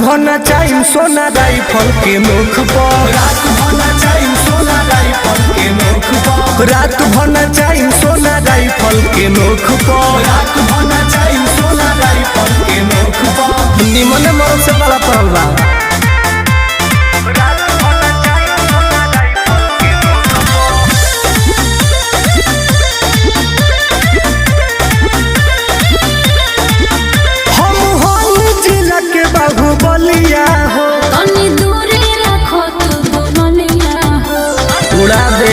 भना चाहिए सोना राइफल के मुख पर, रात भना चाहिए सोना राइफल के मुख पर, रात भना चाहिए सोना राइफल के मुख पर, रात भना चाहिए सोना राइफल के मुख पर। निमन मौत से बड़ा पड़ला बाहुबलिया हो, उड़ा दे